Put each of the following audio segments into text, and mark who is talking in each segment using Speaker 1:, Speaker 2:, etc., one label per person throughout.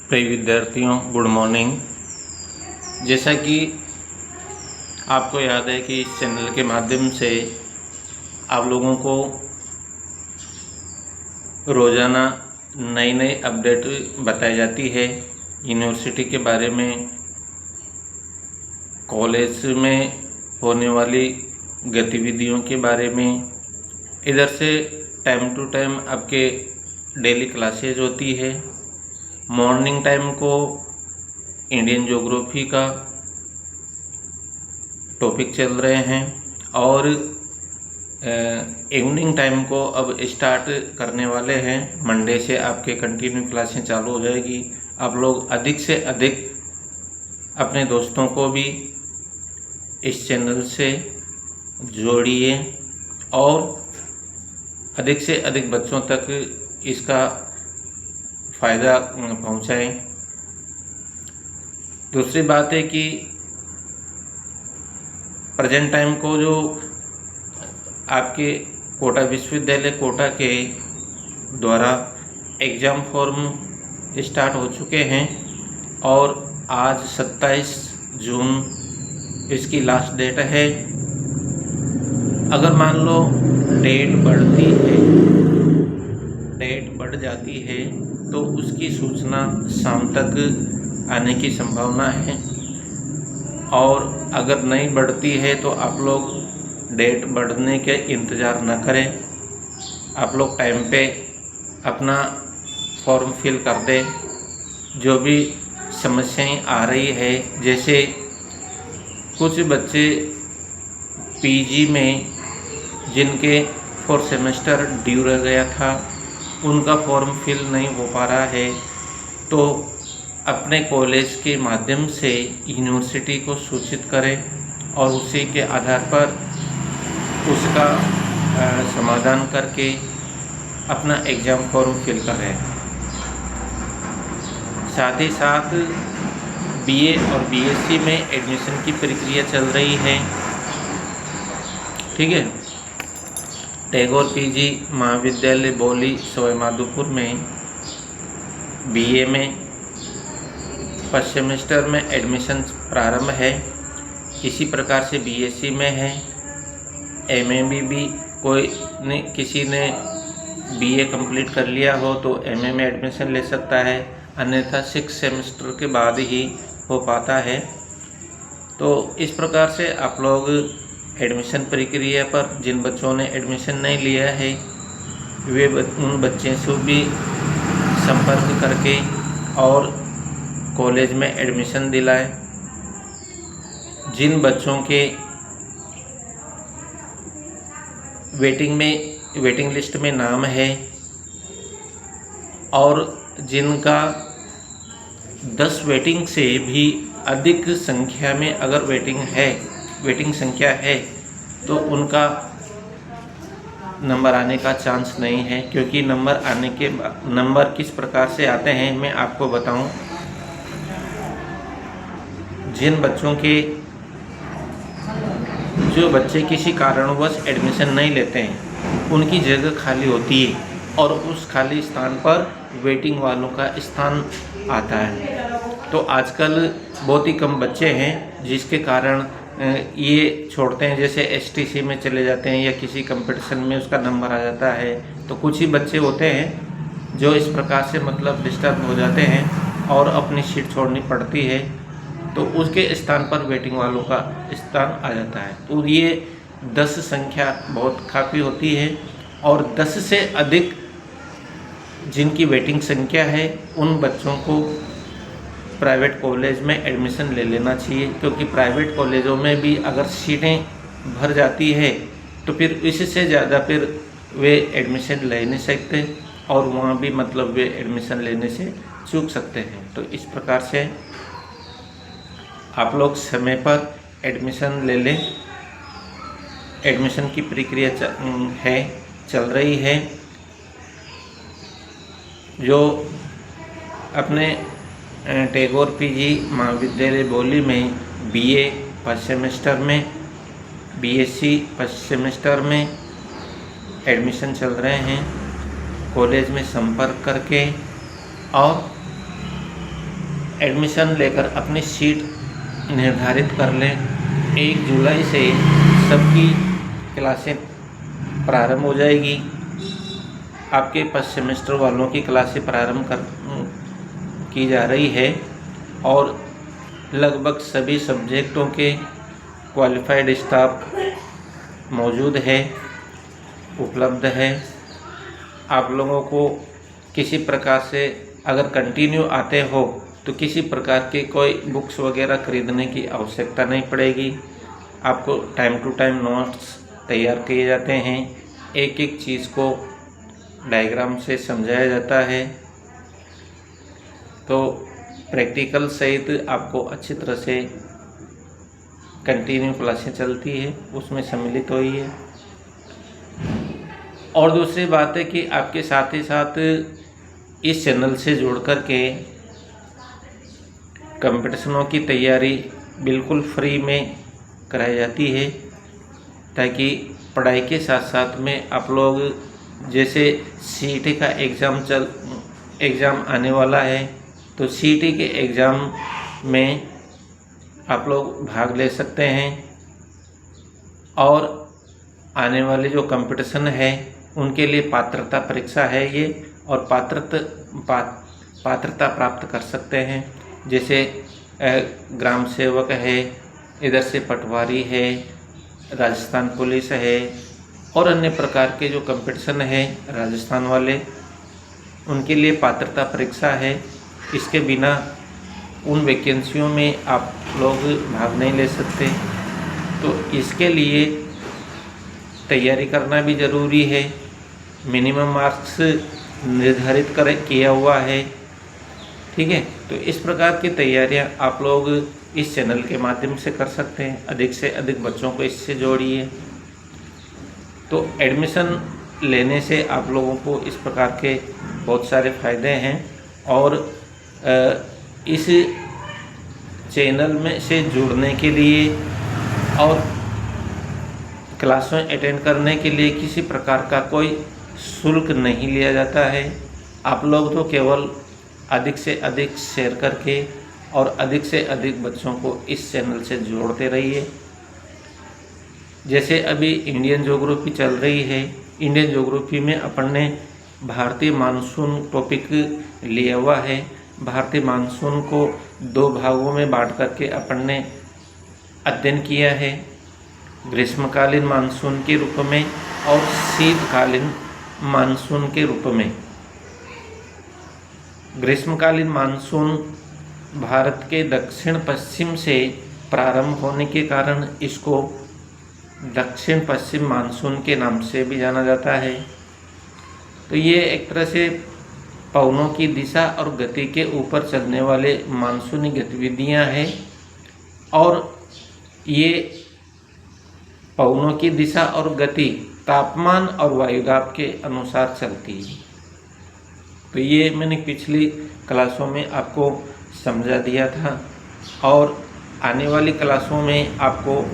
Speaker 1: प्रिय विद्यार्थियों, good morning. जैसा कि आपको याद है कि इस चैनल के माध्यम से आप लोगों को रोज़ाना नई नई अपडेट बताई जाती है यूनिवर्सिटी के बारे में, कॉलेज में होने वाली गतिविधियों के बारे में। इधर से टाइम टू टाइम आपके डेली क्लासेज होती है। मॉर्निंग टाइम को इंडियन ज्योग्राफी का टॉपिक चल रहे हैं और इवनिंग टाइम को अब स्टार्ट करने वाले हैं। मंडे से आपके कंटिन्यू क्लासें चालू हो जाएगी। आप लोग अधिक से अधिक अपने दोस्तों को भी इस चैनल से जोड़िए और अधिक से अधिक बच्चों तक इसका फ़ायदा पहुंचाएं। दूसरी बात है कि प्रेजेंट टाइम को जो आपके कोटा विश्वविद्यालय कोटा के द्वारा एग्ज़ाम फॉर्म स्टार्ट हो चुके हैं और आज 27 जून इसकी लास्ट डेट है। अगर मान लो डेट बढ़ जाती है तो उसकी सूचना शाम तक आने की संभावना है, और अगर नहीं बढ़ती है तो आप लोग डेट बढ़ने के इंतज़ार न करें। आप लोग टाइम पे अपना फॉर्म फिल कर दें। जो भी समस्याएं आ रही है, जैसे कुछ बच्चे पीजी में जिनके 4 सेमेस्टर ड्यू रह गया था, उनका फॉर्म फिल नहीं हो पा रहा है, तो अपने कॉलेज के माध्यम से यूनिवर्सिटी को सूचित करें और उसी के आधार पर उसका समाधान करके अपना एग्ज़ाम फॉर्म फिल करें। साथ ही साथ बीए और बीएससी में एडमिशन की प्रक्रिया चल रही है। ठीक है। टैगोर पीजी महाविद्यालय बौली सवाई माधोपुर में बीए में फर्स्ट सेमेस्टर में एडमिशन प्रारंभ है। इसी प्रकार से बीएससी में है। एमए में भी किसी ने बीए कंप्लीट कर लिया हो तो एमए में एडमिशन ले सकता है, अन्यथा 6 सेमेस्टर के बाद ही हो पाता है। तो इस प्रकार से आप लोग एडमिशन प्रक्रिया पर जिन बच्चों ने एडमिशन नहीं लिया है वे उन बच्चों से भी संपर्क करके और कॉलेज में एडमिशन दिलाएं। जिन बच्चों के वेटिंग लिस्ट में नाम है और जिनका 10 वेटिंग से भी अधिक संख्या में अगर वेटिंग संख्या है तो उनका नंबर आने का चांस नहीं है। क्योंकि नंबर किस प्रकार से आते हैं मैं आपको बताऊं। जो बच्चे किसी कारणवश एडमिशन नहीं लेते हैं, उनकी जगह खाली होती है और उस खाली स्थान पर वेटिंग वालों का स्थान आता है। तो आजकल बहुत ही कम बच्चे हैं जिसके कारण ये छोड़ते हैं, जैसे एसटीसी में चले जाते हैं या किसी कंपटीशन में उसका नंबर आ जाता है। तो कुछ ही बच्चे होते हैं जो इस प्रकार से डिस्टर्ब हो जाते हैं और अपनी सीट छोड़नी पड़ती है, तो उसके स्थान पर वेटिंग वालों का स्थान आ जाता है। तो ये 10 संख्या बहुत काफ़ी होती है और 10 से अधिक जिनकी वेटिंग संख्या है उन बच्चों को प्राइवेट कॉलेज में एडमिशन ले लेना चाहिए। क्योंकि प्राइवेट कॉलेजों में भी अगर सीटें भर जाती है तो फिर इससे ज़्यादा फिर वे एडमिशन ले नहीं सकते और वहाँ भी वे एडमिशन लेने से चूक सकते हैं। तो इस प्रकार से आप लोग समय पर एडमिशन ले लें। एडमिशन की प्रक्रिया चल रही है। जो अपने टैगोर पीजी महाविद्यालय बौली में बीए फर्स्ट सेमेस्टर में, बीएससी फर्स्ट सेमेस्टर में एडमिशन चल रहे हैं, कॉलेज में संपर्क करके और एडमिशन लेकर अपनी सीट निर्धारित कर लें। 1 जुलाई से सबकी क्लासें प्रारंभ हो जाएगी। आपके फर्स्ट सेमेस्टर वालों की क्लासें प्रारंभ की जा रही है और लगभग सभी सब्जेक्टों के क्वालिफाइड स्टाफ मौजूद है, उपलब्ध है। आप लोगों को किसी प्रकार से अगर कंटिन्यू आते हो तो किसी प्रकार के कोई बुक्स वगैरह खरीदने की आवश्यकता नहीं पड़ेगी। आपको टाइम टू टाइम नोट्स तैयार किए जाते हैं, एक एक चीज़ को डायग्राम से समझाया जाता है, तो प्रैक्टिकल सहित आपको अच्छी तरह से कंटिन्यू क्लासें चलती है, उसमें सम्मिलित हुई है। और दूसरी बात है कि आपके साथ ही साथ इस चैनल से जुड़ कर के कंपटीशनों की तैयारी बिल्कुल फ्री में कराई जाती है, ताकि पढ़ाई के साथ साथ में आप लोग, जैसे सीईटी का एग्ज़ाम आने वाला है, तो सीईटी के एग्ज़ाम में आप लोग भाग ले सकते हैं और आने वाले जो कंपटीशन है उनके लिए पात्रता परीक्षा है ये, और पात्रता प्राप्त कर सकते हैं। जैसे ग्राम सेवक है, इधर से पटवारी है, राजस्थान पुलिस है और अन्य प्रकार के जो कंपटीशन है राजस्थान वाले, उनके लिए पात्रता परीक्षा है। इसके बिना उन वैकेंसियों में आप लोग भाग नहीं ले सकते, तो इसके लिए तैयारी करना भी ज़रूरी है। मिनिमम मार्क्स निर्धारित किया हुआ है, ठीक है। तो इस प्रकार की तैयारियां आप लोग इस चैनल के माध्यम से कर सकते हैं। अधिक से अधिक बच्चों को इससे जोड़िए। तो एडमिशन लेने से आप लोगों को इस प्रकार के बहुत सारे फ़ायदे हैं, और इस चैनल में से जुड़ने के लिए और क्लासें अटेंड करने के लिए किसी प्रकार का कोई शुल्क नहीं लिया जाता है। आप लोग तो केवल अधिक से अधिक शेयर करके और अधिक से अधिक बच्चों को इस चैनल से जोड़ते रहिए। जैसे अभी इंडियन ज्योग्राफी चल रही है, इंडियन ज्योग्राफी में अपन ने भारतीय मानसून टॉपिक लिया हुआ है। भारतीय मानसून को 2 भागों में बांट करके अपन ने अध्ययन किया है, ग्रीष्मकालीन मानसून के रूप में और शीतकालीन मानसून के रूप में। ग्रीष्मकालीन मानसून भारत के दक्षिण पश्चिम से प्रारंभ होने के कारण इसको दक्षिण पश्चिम मानसून के नाम से भी जाना जाता है। तो ये एक तरह से पवनों की दिशा और गति के ऊपर चलने वाले मानसूनी गतिविधियां हैं, और ये पवनों की दिशा और गति तापमान और वायुदाब के अनुसार चलती है। तो ये मैंने पिछली क्लासों में आपको समझा दिया था, और आने वाली क्लासों में आपको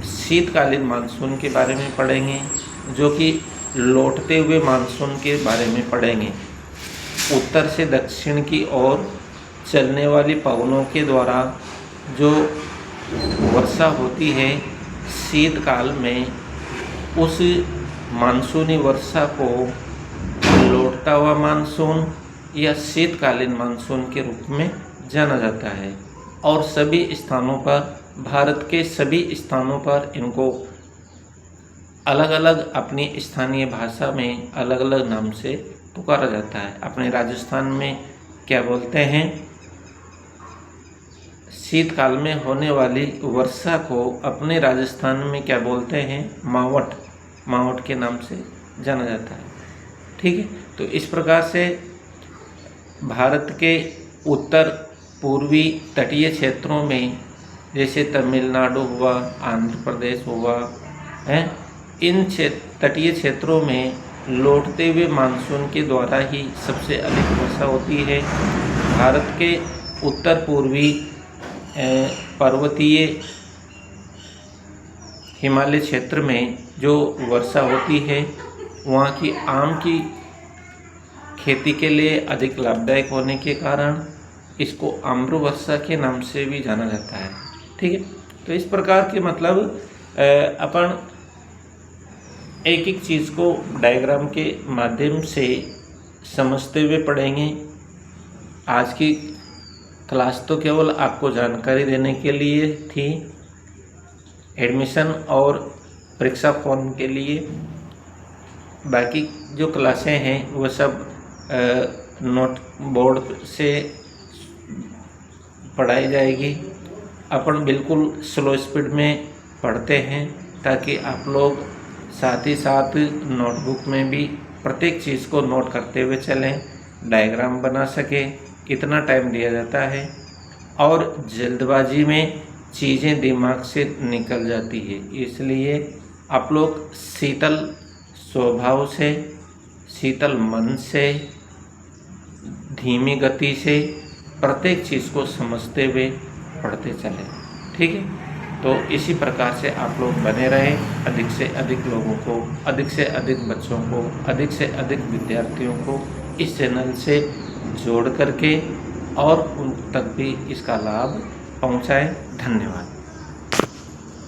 Speaker 1: शीतकालीन मानसून के बारे में पढ़ेंगे, जो कि लौटते हुए मानसून के बारे में पढ़ेंगे। उत्तर से दक्षिण की ओर चलने वाली पवनों के द्वारा जो वर्षा होती है शीतकाल में, उस मानसूनी वर्षा को लौटता हुआ मानसून या शीतकालीन मानसून के रूप में जाना जाता है। और सभी स्थानों पर, भारत के सभी स्थानों पर इनको अलग अलग अपनी स्थानीय भाषा में अलग अलग नाम से पुकारा जाता है। अपने राजस्थान में क्या बोलते हैं, शीतकाल में होने वाली वर्षा को अपने राजस्थान में क्या बोलते हैं, मावट, मावट के नाम से जाना जाता है, ठीक है। तो इस प्रकार से भारत के उत्तर पूर्वी तटीय क्षेत्रों में, जैसे तमिलनाडु हुआ, आंध्र प्रदेश हुआ है, इन तटीय क्षेत्रों में लौटते हुए मानसून के द्वारा ही सबसे अधिक वर्षा होती है। भारत के उत्तर पूर्वी पर्वतीय हिमालय क्षेत्र में जो वर्षा होती है, वहाँ की आम की खेती के लिए अधिक लाभदायक होने के कारण इसको आम्रवर्षा के नाम से भी जाना जाता है। ठीक है, तो इस प्रकार के मतलब अपन एक एक चीज़ को डायग्राम के माध्यम से समझते हुए पढ़ेंगे। आज की क्लास तो केवल आपको जानकारी देने के लिए थी, एडमिशन और परीक्षा फॉर्म के लिए। बाकी जो क्लासें हैं वो सब नोट बोर्ड से पढ़ाई जाएगी। अपन बिल्कुल स्लो स्पीड में पढ़ते हैं ताकि आप लोग साथ ही साथ नोटबुक में भी प्रत्येक चीज़ को नोट करते हुए चलें, डायग्राम बना सकें। इतना टाइम दिया जाता है और जल्दबाजी में चीज़ें दिमाग से निकल जाती है, इसलिए आप लोग शीतल स्वभाव से, शीतल मन से, धीमी गति से प्रत्येक चीज़ को समझते हुए पढ़ते चलें। ठीक है, तो इसी प्रकार से आप लोग बने रहें। अधिक से अधिक लोगों को, अधिक से अधिक बच्चों को, अधिक से अधिक विद्यार्थियों को इस चैनल से जोड़ करके और उन तक भी इसका लाभ पहुंचाएं। धन्यवाद।